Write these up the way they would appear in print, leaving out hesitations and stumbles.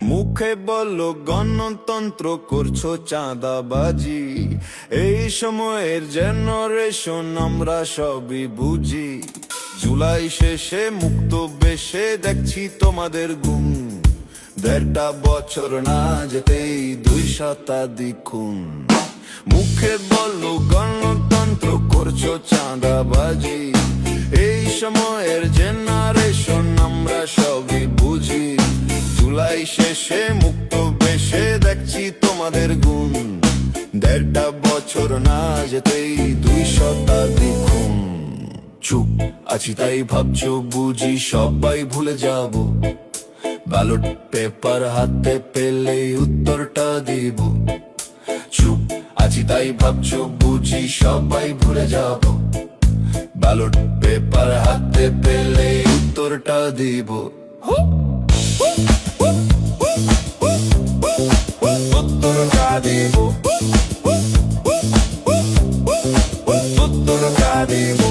মুখে বলো গণতন্ত্র, করছো চাঁদাবাজি। এই সময়ের জেনারেশন আমরা সবই বুঝি। জুলাই শেষে মুক্ত বেশে দেখছি তোমাদের গুণ। 1.5 বছর না যেতেই 2 শতাধিক খুন। মুখে বলো গণতন্ত্র, করছো চাঁদাবাজি। এই সময়ের জেনারেশন আমরা সবই বুঝি। জুলাই শেষে মুক্ত বেশে দেখছি তোমাদের গুণ। 1.5 বছর না যেতেই 2 শতাধিক খুন। চুপ আছি তাই ভাবছো বুঝি সবাই ভুলে যাব। ব্যালট পেপার হাতে পেলেই উত্তরটা দিব। চুপ আছি তাই ভাবছো বুঝি সবাই ভুলে যাব। ব্যালট পেপার হাতে পেলেই উত্তরটা দিব। উত্তরটা দিব। উত্তরটা দিব।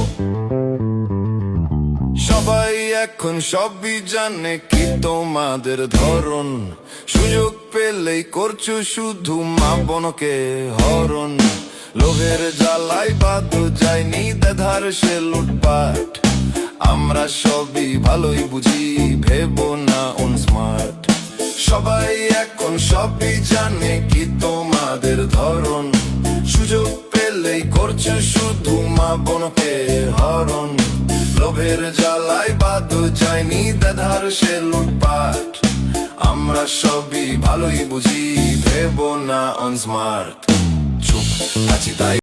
সবাই এখন সবই জানে কি তোমাদের ধরন। সুযোগ পেলেই করছো শুধু মা বোনকে হরণ। লোভের জ্বালাই বাদ যায়নি দেধার সে লুটপাট। আমরা সবই ভালোই বুঝি, ভেবো না স্মার্ট। সবাই এখন সবই জানে কি তোমাদের ধরন। সুযোগ পেলেই করছো শুধু মা বোনকে হরণ। লোভের জ্বালাই বাদ যায়নি দেধার সে লুটপাট। আমরা সবই ভালোই বুঝি, ভেবো না স্মার্ট। চুপ আছি তাই